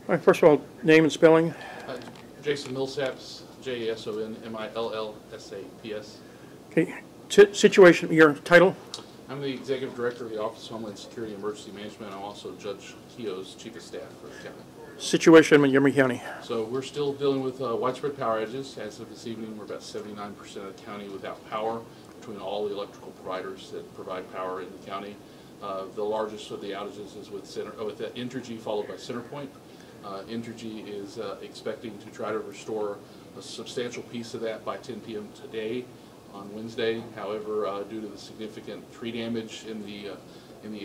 All right, first of all, name and spelling. Jason Millsaps, Jasonmillsaps. Okay, situation, your title? I'm the Executive Director of the Office of Homeland Security and Emergency Management. I'm also Judge Keogh's Chief of Staff for the county. Situation in Montgomery County. So we're still dealing with widespread power outages. As of this evening, we're about 79% of the county without power between all the electrical providers that provide power in the county. The largest of the outages is with Entergy, followed by CenterPoint. Entergy is expecting to try to restore a substantial piece of that by 10 p.m. today on Wednesday. However, due to the significant tree damage in the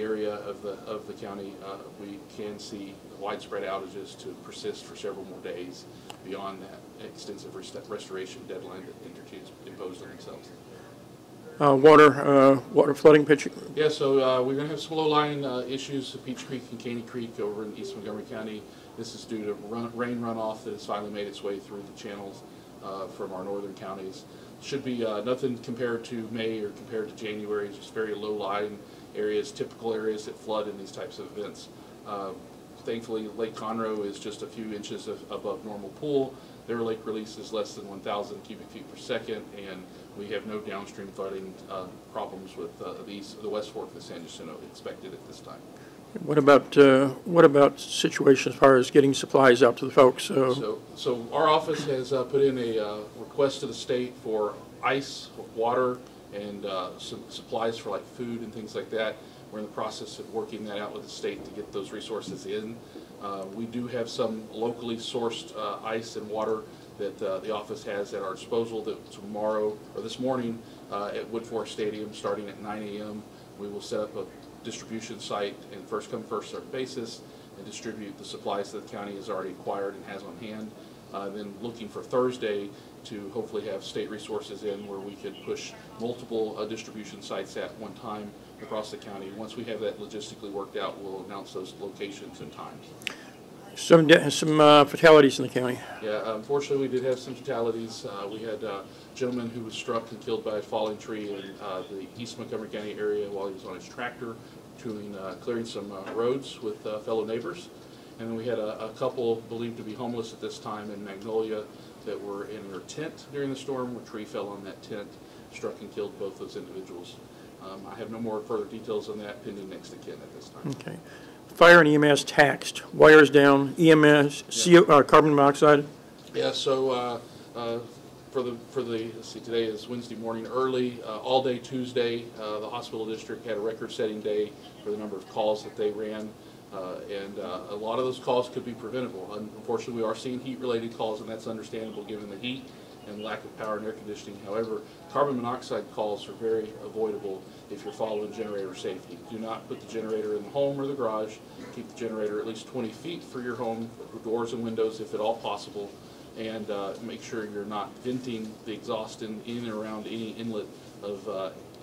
area of the county, we can see widespread outages to persist for several more days beyond that extensive restoration deadline that Entergy has imposed on themselves. Water flooding pitch. Yeah, so we're going to have some low-lying issues at Peach Creek and Caney Creek over in East Montgomery County. This is due to rain runoff that has finally made its way through the channels from our northern counties. Should be nothing compared to May or compared to January, just very low-lying areas, typical areas that flood in these types of events. Thankfully, Lake Conroe is just a few inches above normal pool. Their lake release is less than 1,000 cubic feet per second, and we have no downstream flooding problems with the West Fork of the San Jacinto expected at this time. What about situation as far as getting supplies out to the folks? So our office has put in a request to the state for ice, water, and some supplies for like food and things like that. We're in the process of working that out with the state to get those resources in. We do have some locally sourced ice and water that the office has at our disposal. That tomorrow or this morning at Woodforest Stadium, starting at 9 a.m., we will set up a distribution site and first come first served basis and distribute the supplies that the county has already acquired and has on hand. Then looking for Thursday to hopefully have state resources in where we could push multiple distribution sites at one time across the county. Once we have that logistically worked out, we'll announce those locations and times. Some fatalities in the county. Yeah, unfortunately we did have some fatalities. We had a gentleman who was struck and killed by a falling tree in the East Montgomery County area while he was on his tractor clearing some roads with fellow neighbors. And then we had a couple believed to be homeless at this time in Magnolia that were in their tent during the storm. A tree fell on that tent, struck and killed both those individuals. I have no more further details on that pending next of kin at this time. Okay. Fire and EMS taxed. Wires down. EMS, carbon monoxide. Yeah, so let's see, today is Wednesday morning early, all day Tuesday, the hospital district had a record-setting day for the number of calls that they ran. And a lot of those calls could be preventable. Unfortunately, we are seeing heat-related calls, and that's understandable given the heat and lack of power and air conditioning. However, carbon monoxide calls are very avoidable if you're following generator safety. Do not put the generator in the home or the garage. Keep the generator at least 20 feet for your home, doors and windows if at all possible, and make sure you're not venting the exhaust in and around any inlet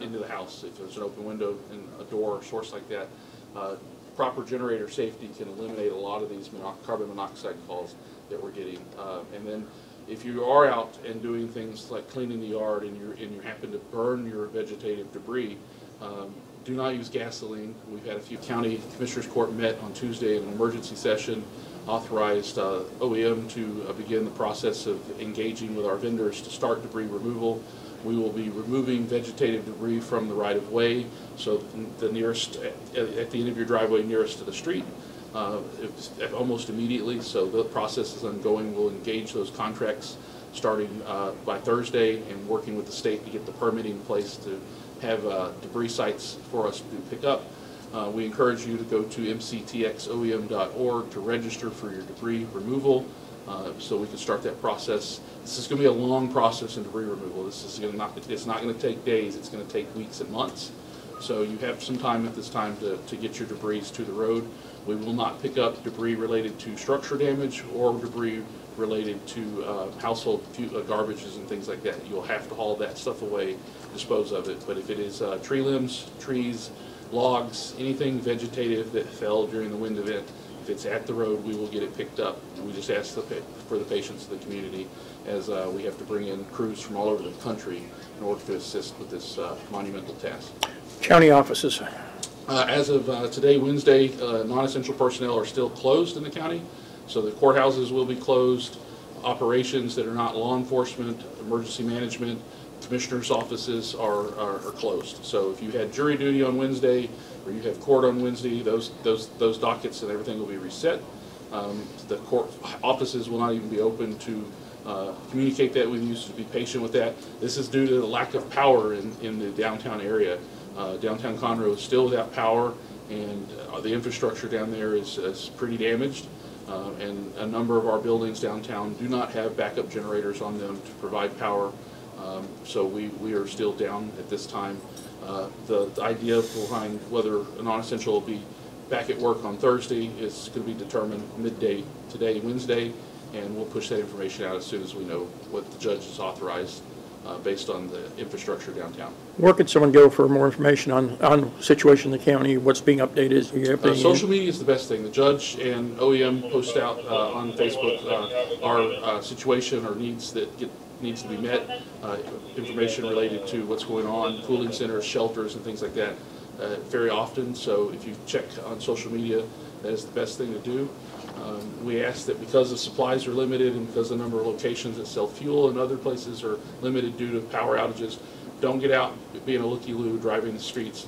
into the house. If there's an open window and a door or source like that, proper generator safety can eliminate a lot of these carbon monoxide calls that we're getting. And then if you are out and doing things like cleaning the yard and you happen to burn your vegetative debris, do not use gasoline. We've had a few county commissioners court met on Tuesday in an emergency session, authorized OEM to begin the process of engaging with our vendors to start debris removal. We will be removing vegetative debris from the right-of-way, so the nearest, at the end of your driveway nearest to the street, almost immediately. So the process is ongoing. We'll engage those contracts starting by Thursday and working with the state to get the permitting in place to have debris sites for us to pick up. We encourage you to go to mctxoem.org to register for your debris removal. So we can start that process. This is going to be a long process in debris removal. This is it's not going to take days. It's going to take weeks and months. So you have some time at this time to get your debris to the road. We will not pick up debris related to structure damage or debris related to household garbages and things like that. You'll have to haul that stuff away, dispose of it. But if it is tree limbs, trees, logs, anything vegetative that fell during the wind event, if it's at the road, we will get it picked up. We just ask for the patience of the community, as we have to bring in crews from all over the country in order to assist with this monumental task. County offices. As of today, Wednesday, non-essential personnel are still closed in the county. So the courthouses will be closed. Operations that are not law enforcement, emergency management, commissioners' offices are closed. So if you had jury duty on Wednesday or you have court on Wednesday, those dockets and everything will be reset. The court offices will not even be open to communicate that with you, so be patient with that. This is due to the lack of power in the downtown area. Downtown Conroe is still without power, and the infrastructure down there is pretty damaged. And a number of our buildings downtown do not have backup generators on them to provide power. So we are still down at this time. The idea behind whether a non-essential will be back at work on Thursday is going to be determined midday today, Wednesday, and we'll push that information out as soon as we know what the judge has authorized based on the infrastructure downtown. Where could someone go for more information on the situation in the county, what's being updated? Social media is the best thing. The judge and OEM post out on Facebook our situation or needs that needs to be met, information related to what's going on, cooling centers, shelters, and things like that very often. So if you check on social media, that is the best thing to do. We ask that because the supplies are limited and because the number of locations that sell fuel and other places are limited due to power outages, don't get out being a looky-loo driving the streets.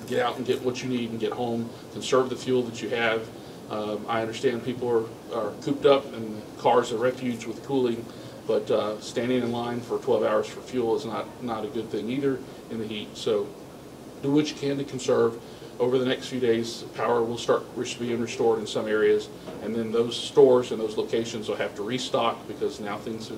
Get out and get what you need and get home. Conserve the fuel that you have. I understand people are cooped up and cars are refuge with cooling, but standing in line for 12 hours for fuel is not a good thing either in the heat. So do what you can to conserve. Over the next few days, power will start being restored in some areas, and then those stores and those locations will have to restock because now things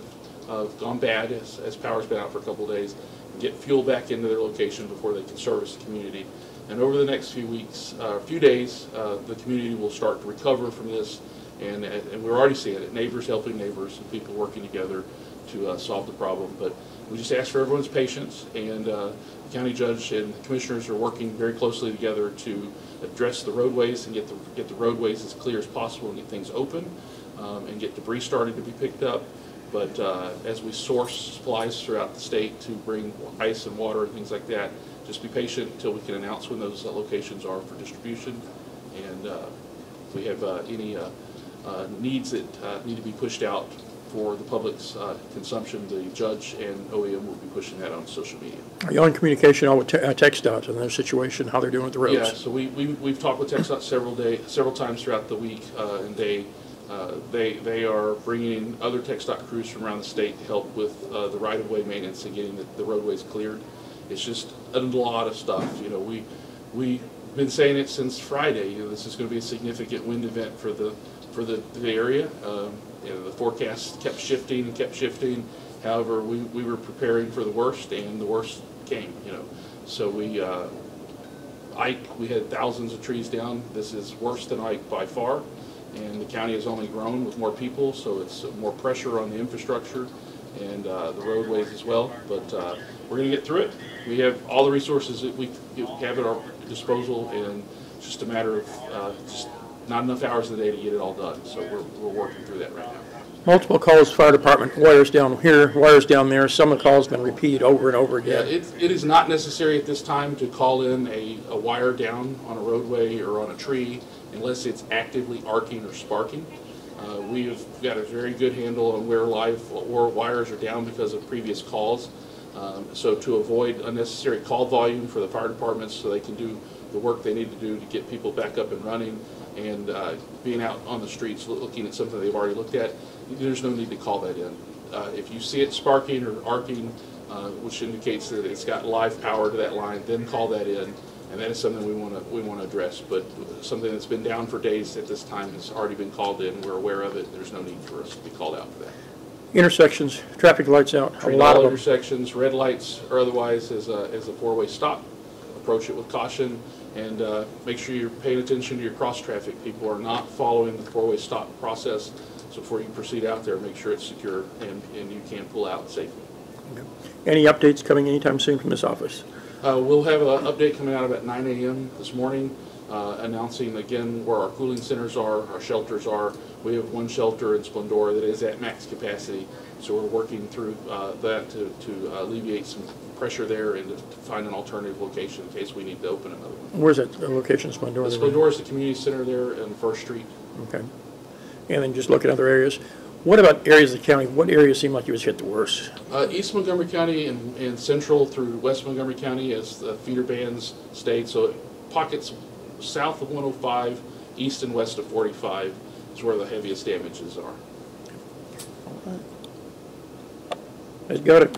have gone bad as power's been out for a couple of days, and get fuel back into their location before they can service the community. And over the next few weeks, few days, the community will start to recover from this, and we're already seeing it, neighbors helping neighbors and people working together to solve the problem. But we just ask for everyone's patience, and the county judge and the commissioners are working very closely together to address the roadways and get the roadways as clear as possible and get things open and get debris started to be picked up. But as we source supplies throughout the state to bring ice and water and things like that, just be patient until we can announce when those locations are for distribution. And if we have any needs that need to be pushed out for the public's consumption, the judge and OEM will be pushing that on social media. Are you on communication all with TxDOT in their situation, how they're doing with the roads? Yeah, so we've talked with TxDOT several times throughout the week and day. They are bringing in other TxDOT crews from around the state to help with the right-of-way maintenance and getting the roadways cleared. It's just a lot of stuff. You know, we've been saying it since Friday. You know, this is going to be a significant wind event for the area. You know, the forecast kept shifting and kept shifting. However, we were preparing for the worst, and the worst came. You know, so we had thousands of trees down. This is worse than Ike by far, and the county has only grown with more people, so it's more pressure on the infrastructure and the roadways as well. But we're going to get through it. We have all the resources that we have at our disposal, and it's just a matter of just not enough hours in the day to get it all done. So we're working through that right now. Multiple calls, fire department, wires down here, wires down there. Some of the calls have been repeated over and over again. Yeah, it is not necessary at this time to call in a wire down on a roadway or on a tree unless it's actively arcing or sparking. We have got a very good handle on where wires are down because of previous calls. So to avoid unnecessary call volume for the fire departments so they can do the work they need to do to get people back up and running, and being out on the streets looking at something they've already looked at, there's no need to call that in. If you see it sparking or arcing, which indicates that it's got live power to that line, then call that in, and that is something we want to address. But something that's been down for days at this time has already been called in. We're aware of it. There's no need for us to be called out for that. Intersections, traffic lights out. A lot of intersections, red lights or otherwise, as a four-way stop. Approach it with caution, and make sure you're paying attention to your cross traffic. People are not following the four-way stop process, so before you proceed out there, make sure it's secure and you can pull out safely. Okay. Any updates coming anytime soon from this office? We'll have an update coming out about 9 a.m. this morning, announcing again where our cooling centers are, our shelters are. We have one shelter in Splendora that is at max capacity, so we're working through that to alleviate some pressure there and to find an alternative location in case we need to open another one. Where's that location, Splendora? Splendora is the community center there on First Street. Okay. and then just look at other areas. What about areas of the county? What areas seem like it was hit the worst? East Montgomery County and central through West Montgomery County as the feeder bands stayed. So pockets south of 105, east and west of 45 is where the heaviest damages are. Got it.